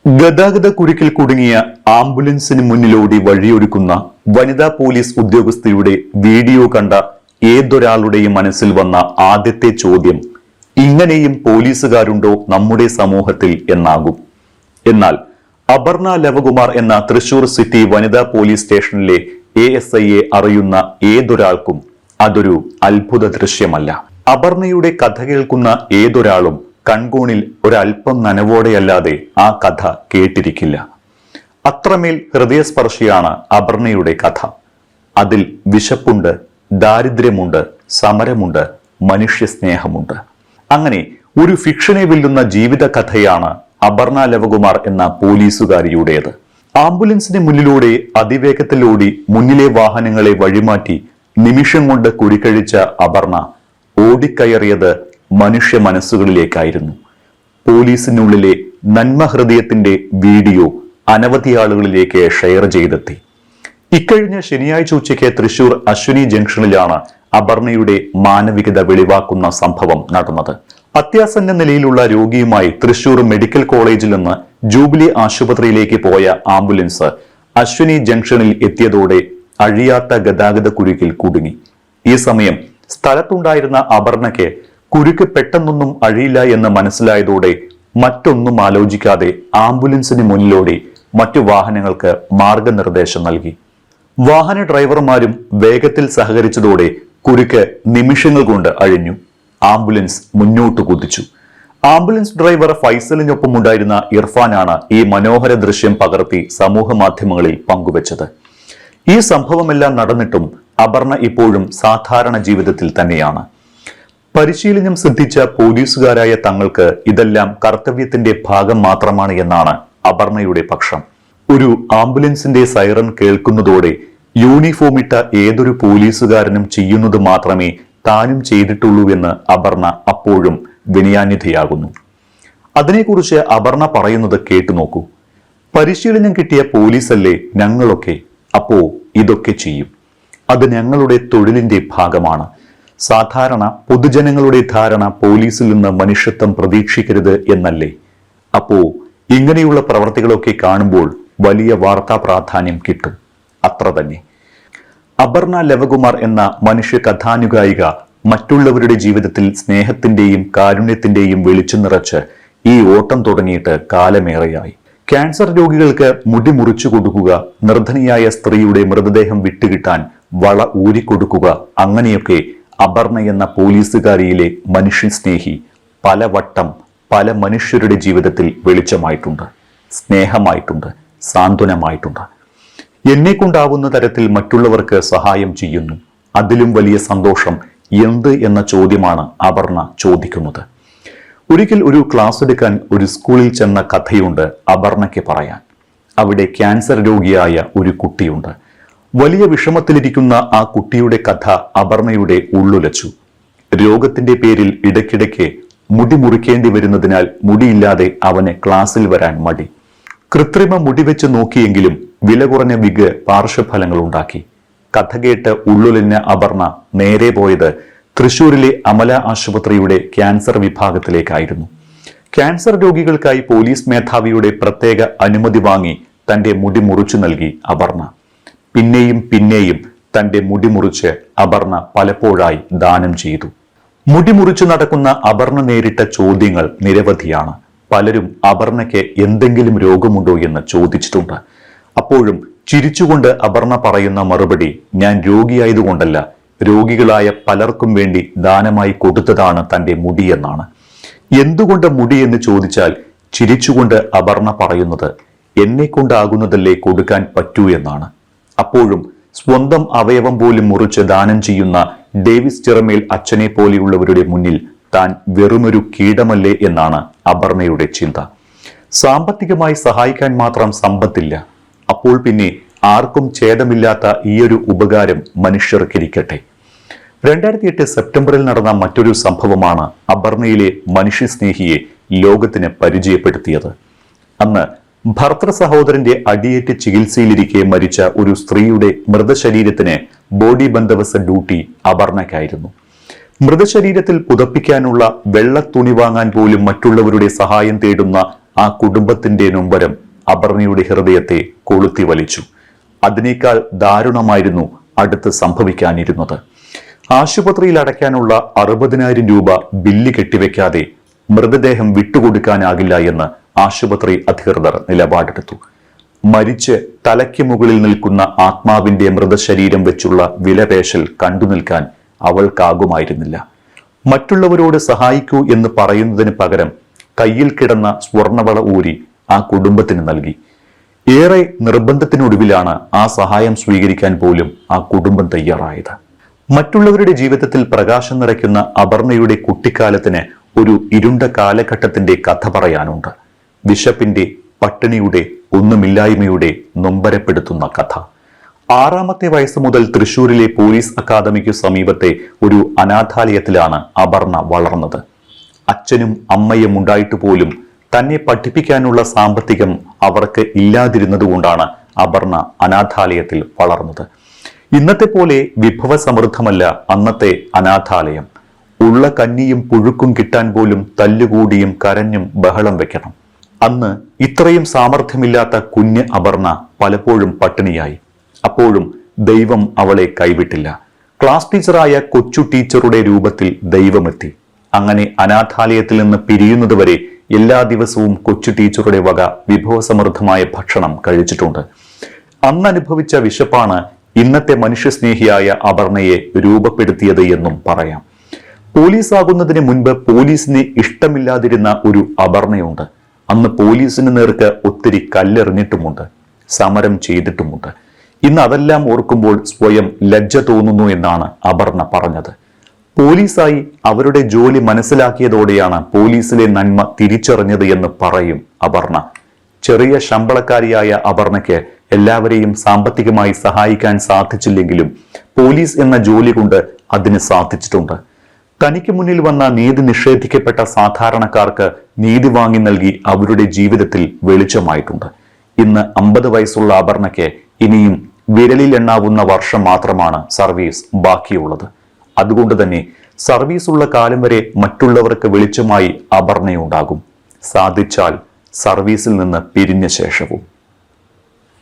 ഗതാഗത കുരുക്കിൽ കുടുങ്ങിയ ആംബുലൻസിന് മുന്നിലോടി വഴിയൊരുക്കുന്ന വനിതാ പോലീസ് ഉദ്യോഗസ്ഥയുടെ വീഡിയോ കണ്ട ഏതൊരാളുടെയും മനസ്സിൽ വന്ന ആദ്യത്തെ ചോദ്യം ഇങ്ങനെയും പോലീസുകാരുണ്ടോ നമ്മുടെ സമൂഹത്തിൽ എന്നാകും. എന്നാൽ അപർണ ലവകുമാർ എന്ന തൃശൂർ സിറ്റി വനിതാ പോലീസ് സ്റ്റേഷനിലെ ASIയെ അറിയുന്ന ഏതൊരാൾക്കും അതൊരു അത്ഭുത ദൃശ്യമല്ല. അപർണയുടെ കഥ കേൾക്കുന്ന ഏതൊരാളും കൺകോണിൽ ഒരൽപ്പം നനവോടെയല്ലാതെ ആ കഥ കേട്ടിരിക്കില്ല. അത്രമേൽ ഹൃദയസ്പർശിയാണ് അപർണയുടെ കഥ. അതിൽ വിശപ്പുണ്ട്, ദാരിദ്ര്യമുണ്ട്, സമരമുണ്ട്, മനുഷ്യ സ്നേഹമുണ്ട്. അങ്ങനെ ഒരു ഫിക്ഷനെ വെല്ലുന്ന ജീവിത കഥയാണ് അപർണ ലവകുമാർ എന്ന പോലീസുകാരിയുടേത്. ആംബുലൻസിന് മുന്നിലൂടെ അതിവേഗത്തിലോടി മുന്നിലെ വാഹനങ്ങളെ വഴിമാറ്റി നിമിഷം കൊണ്ട് കുരുക്കഴിച്ച അപർണ ഓടിക്കയറിയത് മനുഷ്യ മനസ്സുകളിലേക്കായിരുന്നു. പോലീസിനുള്ളിലെ നന്മ ഹൃദയത്തിന്റെ വീഡിയോ അനവധി ആളുകളിലേക്ക് ഷെയർ ചെയ്തെത്തി. ഇക്കഴിഞ്ഞ ശനിയാഴ്ച ഉച്ചയ്ക്ക് തൃശൂർ അശ്വിനി ജംഗ്ഷനിലാണ് അപർണയുടെ മാനവികത വെളിവാക്കുന്ന സംഭവം നടന്നത്. അത്യാസന്ന നിലയിലുള്ള രോഗിയുമായി തൃശൂർ മെഡിക്കൽ കോളേജിൽ നിന്ന് ജൂബിലി ആശുപത്രിയിലേക്ക് പോയ ആംബുലൻസ് അശ്വിനി ജംഗ്ഷനിൽ എത്തിയതോടെ അഴിയാത്ത ഗതാഗത കുരുക്കിൽ കുടുങ്ങി. ഈ സമയം സ്ഥലത്തുണ്ടായിരുന്ന അപർണയ്ക്ക് കുരുക്ക് പെട്ടെന്നൊന്നും അഴിയില്ല എന്ന് മനസ്സിലായതോടെ മറ്റൊന്നും ആലോചിക്കാതെ ആംബുലൻസിന് മുന്നിലോടി മറ്റു വാഹനങ്ങൾക്ക് മാർഗനിർദ്ദേശം നൽകി. വാഹന ഡ്രൈവർമാരും വേഗത്തിൽ സഹകരിച്ചതോടെ കുരുക്ക് നിമിഷങ്ങൾ കൊണ്ട് അഴിഞ്ഞു. ആംബുലൻസ് മുന്നോട്ട് കുതിച്ചു. ആംബുലൻസ് ഡ്രൈവർ ഫൈസലിനൊപ്പമുണ്ടായിരുന്ന ഇർഫാനാണ് ഈ മനോഹര ദൃശ്യം പകർത്തി സമൂഹ മാധ്യമങ്ങളിൽ പങ്കുവച്ചത്. ഈ സംഭവമെല്ലാം നടന്നിട്ടും അപർണ ഇപ്പോഴും സാധാരണ ജീവിതത്തിൽ തന്നെയാണ്. പരിശീലനം സിദ്ധിച്ച പോലീസുകാരായ തങ്ങൾക്ക് ഇതെല്ലാം കർത്തവ്യത്തിന്റെ ഭാഗം മാത്രമാണ് എന്നാണ് അപർണയുടെ പക്ഷം. ഒരു ആംബുലൻസിന്റെ സൈറൻ കേൾക്കുന്നതോടെ യൂണിഫോമിട്ട ഏതൊരു പോലീസുകാരനും ചെയ്യുന്നത് മാത്രമേ താനും ചെയ്തിട്ടുള്ളൂ എന്ന് അപർണ അപ്പോഴും വിനയാന്വിതയാകുന്നു. അതിനെക്കുറിച്ച് അപർണ പറയുന്നത് കേട്ടുനോക്കൂ. പരിശീലനം കിട്ടിയ പോലീസല്ലേ ഞങ്ങളൊക്കെ, അപ്പോ ഇതൊക്കെ ചെയ്യും. അത് ഞങ്ങളുടെ തൊഴിലിന്റെ ഭാഗമാണ്. സാധാരണ പൊതുജനങ്ങളുടെ ധാരണ പോലീസിൽ നിന്ന് മനുഷ്യത്വം പ്രതീക്ഷിക്കരുത് എന്നല്ലേ? അപ്പോ ഇങ്ങനെയുള്ള പ്രവർത്തികളൊക്കെ കാണുമ്പോൾ വലിയ വാർത്താ പ്രാധാന്യം കിട്ടും. അത്ര തന്നെ. അപർണ ലവകുമാർ എന്ന മനുഷ്യ കഥാനുഗായിക മറ്റുള്ളവരുടെ ജീവിതത്തിൽ സ്നേഹത്തിന്റെയും കാരുണ്യത്തിന്റെയും വെളിച്ചം നിറച്ച് ഈ ഓട്ടം തുടങ്ങിയിട്ട് കാലമേറെയായി. ക്യാൻസർ രോഗികൾക്ക് മുടി മുറിച്ചു കൊടുക്കുക, നിർധനിയായ സ്ത്രീയുടെ മൃതദേഹം വിട്ടുകിട്ടാൻ വള ഊരിക്കൊടുക്കുക, അങ്ങനെയൊക്കെ അപർണ എന്ന പോലീസുകാരിയിലെ മനുഷ്യസ്നേഹി പലവട്ടം പല മനുഷ്യരുടെ ജീവിതത്തിൽ വെളിച്ചമായിട്ടുണ്ട്, സ്നേഹമായിട്ടുണ്ട്, സാന്ത്വനമായിട്ടുണ്ട്. എന്നെക്കൊണ്ടാവുന്ന തരത്തിൽ മറ്റുള്ളവർക്ക് സഹായം ചെയ്യുന്നു. അതിലും വലിയ സന്തോഷം എന്ത് എന്ന ചോദ്യമാണ് അപർണ ചോദിക്കുന്നത്. ഒരിക്കൽ ഒരു ക്ലാസ് എടുക്കാൻ ഒരു സ്കൂളിൽ ചെന്ന കഥയുണ്ട് അപർണയ്ക്ക് പറയാൻ. അവിടെ ക്യാൻസർ രോഗിയായ ഒരു കുട്ടിയുണ്ട്. വലിയ വിഷമത്തിലിരിക്കുന്ന ആ കുട്ടിയുടെ കഥ അപർണയുടെ ഉള്ളുലച്ചു. രോഗത്തിന്റെ പേരിൽ ഇടയ്ക്കിടയ്ക്ക് മുടി മുറിക്കേണ്ടി വരുന്നതിനാൽ മുടിയില്ലാതെ അവന് ക്ലാസ്സിൽ വരാൻ മടി. കൃത്രിമ മുടി വെച്ച് നോക്കിയെങ്കിലും വില കുറഞ്ഞ വിഗ് പാർശ്വഫലങ്ങൾ ഉണ്ടാക്കി. കഥ കേട്ട് ഉള്ളുലിഞ്ഞ അപർണ നേരെ പോയത് തൃശൂരിലെ അമല ആശുപത്രിയുടെ ക്യാൻസർ വിഭാഗത്തിലേക്കായിരുന്നു. ക്യാൻസർ രോഗികൾക്കായി പോലീസ് മേധാവിയുടെ പ്രത്യേക അനുമതി വാങ്ങി തന്റെ മുടി മുറിച്ചു നൽകി അപർണ. പിന്നെയും പിന്നെയും തന്റെ മുടി മുറിച്ച് അപർണ പലപ്പോഴായി ദാനം ചെയ്തു. മുടി മുറിച്ചു നടക്കുന്ന അപർണ നേരിട്ട ചോദ്യങ്ങൾ നിരവധിയാണ്. പലരും അപർണയ്ക്ക് എന്തെങ്കിലും രോഗമുണ്ടോ എന്ന് ചോദിച്ചിട്ടുണ്ട്. അപ്പോഴും ചിരിച്ചുകൊണ്ട് അപർണ പറയുന്ന മറുപടി, ഞാൻ രോഗിയായതുകൊണ്ടല്ല, രോഗികളായ പലർക്കും വേണ്ടി ദാനമായി കൊടുത്തതാണ് തന്റെ മുടി എന്നാണ്. എന്തുകൊണ്ട് മുടി എന്ന് ചോദിച്ചാൽ ചിരിച്ചുകൊണ്ട് അപർണ പറയുന്നത്, എന്നെ കൊണ്ടാകുന്നതല്ലേ കൊടുക്കാൻ പറ്റൂ എന്നാണ്. അപ്പോഴും സ്വന്തം അവയവം പോലും മുറിച്ച് ദാനം ചെയ്യുന്ന ഡേവിസ് ചിറമേൽ അച്ഛനെ പോലെയുള്ളവരുടെ മുന്നിൽ താൻ വെറുമൊരു കീടമല്ലേ എന്നാണ് അപർണയുടെ ചിന്ത. സാമ്പത്തികമായി സഹായിക്കാൻ മാത്രം സമ്പത്തില്ല. അപ്പോൾ പിന്നെ ആർക്കും ഛേദമില്ലാത്ത ഈയൊരു ഉപകാരം മനുഷ്യർക്കിരിക്കട്ടെ. 2008 സെപ്റ്റംബറിൽ നടന്ന മറ്റൊരു സംഭവമാണ് അപർണയിലെ മനുഷ്യസ്നേഹിയെ ലോകത്തിന് പരിചയപ്പെടുത്തിയത്. അന്ന് ഭർത്തൃ സഹോദരന്റെ അടിയേറ്റ് ചികിത്സയിലിരിക്കെ മരിച്ച ഒരു സ്ത്രീയുടെ മൃതശരീരത്തിന് ബോഡി ബന്ദോബസ്ത് ഡ്യൂട്ടി അപർണയ്ക്കായിരുന്നു. മൃതശരീരത്തിൽ പുതപ്പിക്കാനുള്ള വെള്ള തുണി വാങ്ങാൻ പോലും മറ്റുള്ളവരുടെ സഹായം തേടുന്ന ആ കുടുംബത്തിന്റെ നൊമ്പരം അപർണയുടെ ഹൃദയത്തെ കൊളുത്തി വലിച്ചു. അതിനേക്കാൾ ദാരുണമായിരുന്നു അടുത്ത് സംഭവിക്കാനിരുന്നത്. ആശുപത്രിയിൽ അടയ്ക്കാനുള്ള 60,000 രൂപ ബില്ല് കെട്ടിവെക്കാതെ മൃതദേഹം വിട്ടുകൊടുക്കാനാകില്ല എന്ന് ആശുപത്രി അധികൃതർ നിലപാടെടുത്തു. മരിച്ച് തലയ്ക്ക് മുകളിൽ നിൽക്കുന്ന ആത്മാവിന്റെ മൃതശരീരം വെച്ചുള്ള വിലപേശൽ കണ്ടു നിൽക്കാൻ അവൾക്കാകുമായിരുന്നില്ല. മറ്റുള്ളവരോട് സഹായിക്കൂ എന്ന് പറയുന്നതിന് പകരം കയ്യിൽ കിടന്ന സ്വർണവള ഊരി ആ കുടുംബത്തിന് നൽകി. ഏറെ നിർബന്ധത്തിനൊടുവിലാണ് ആ സഹായം സ്വീകരിക്കാൻ പോലും ആ കുടുംബം തയ്യാറായത്. മറ്റുള്ളവരുടെ ജീവിതത്തിൽ പ്രകാശം നിറയ്ക്കുന്ന അപർണയുടെ കുട്ടിക്കാലത്തിന് ഒരു ഇരുണ്ട കാലഘട്ടത്തിന്റെ കഥ പറയാനുണ്ട്. വിശപ്പിന്റെ, പട്ടിണിയുടെ, ഒന്നുമില്ലായ്മയുടെ നൊമ്പരപ്പെടുത്തുന്ന കഥ. 6-ാമത്തെ വയസ്സ് മുതൽ തൃശൂരിലെ പോലീസ് അക്കാദമിക്കു സമീപത്തെ ഒരു അനാഥാലയത്തിലാണ് അപർണ വളർന്നത്. അച്ഛനും അമ്മയും ഉണ്ടായിട്ട് പോലും തന്നെ പഠിപ്പിക്കാനുള്ള സാമ്പത്തികം അവർക്ക് ഇല്ലാതിരുന്നതുകൊണ്ടാണ് അപർണ അനാഥാലയത്തിൽ വളർന്നത്. ഇന്നത്തെ പോലെ വിഭവസമൃദ്ധമല്ല അന്നത്തെ അനാഥാലയം. ഉള്ള കഞ്ഞിയും പുഴുക്കും കിട്ടാൻ പോലും തല്ലുകൂടിയും കരഞ്ഞും ബഹളം വെക്കണം. അന്ന് ഇത്രയും സാമർഥ്യമില്ലാത്ത കുഞ്ഞ് അപർണ പലപ്പോഴും പട്ടിണിയായി. അപ്പോഴും ദൈവം അവളെ കൈവിട്ടില്ല. ക്ലാസ് ടീച്ചറായ കൊച്ചു ടീച്ചറുടെ രൂപത്തിൽ ദൈവമെത്തി. അങ്ങനെ അനാഥാലയത്തിൽ നിന്ന് പിരിയുന്നതുവരെ എല്ലാ ദിവസവും കൊച്ചു ടീച്ചറുടെ വക വിഭവസമൃദ്ധമായ ഭക്ഷണം കഴിച്ചിട്ടുണ്ട്. അന്ന് അനുഭവിച്ച വിശപ്പാണ് ഇന്നത്തെ മനുഷ്യസ്നേഹിയായ അപർണയെ രൂപപ്പെടുത്തിയത് എന്നും പറയാം. പോലീസ് ആകുന്നതിന് മുൻപ് പോലീസിനെ ഇഷ്ടമില്ലാതിരുന്ന ഒരു അപർണയുണ്ട്. അന്ന് പോലീസിന് നേർക്ക് ഒത്തിരി കല്ലെറിഞ്ഞിട്ടുമുണ്ട്, സമരം ചെയ്തിട്ടുമുണ്ട്. ഇന്ന് അതെല്ലാം ഓർക്കുമ്പോൾ സ്വയം ലജ്ജ തോന്നുന്നു എന്നാണ് അപർണ പറഞ്ഞത്. പോലീസായി അവരുടെ ജോലി മനസ്സിലാക്കിയതോടെയാണ് പോലീസിലെ നന്മ തിരിച്ചറിഞ്ഞത് എന്ന് പറയും അപർണ. ചെറിയ ശമ്പളക്കാരിയായ അപർണയ്ക്ക് എല്ലാവരെയും സാമ്പത്തികമായി സഹായിക്കാൻ സാധിച്ചില്ലെങ്കിലും പോലീസ് എന്ന ജോലി കൊണ്ട് അതിന് സാധിച്ചിട്ടുണ്ട്. തനിക്ക് മുന്നിൽ വന്ന നീതി നിഷേധിക്കപ്പെട്ട സാധാരണക്കാർക്ക് നീതി വാങ്ങി നൽകി അവരുടെ ജീവിതത്തിൽ വെളിച്ചമായിട്ടുണ്ട്. ഇന്ന് 50 വയസ്സുള്ള അപർണയ്ക്ക് ഇനിയും വിരലിൽ എണ്ണാവുന്ന വർഷം മാത്രമാണ് സർവീസ് ബാക്കിയുള്ളത്. അതുകൊണ്ട് തന്നെ സർവീസ് ഉള്ള കാലം വരെ മറ്റുള്ളവർക്ക് വെളിച്ചമായി അപർണയുണ്ടാകും. സാധിച്ചാൽ സർവീസിൽ നിന്ന് പിരിഞ്ഞ ശേഷവും.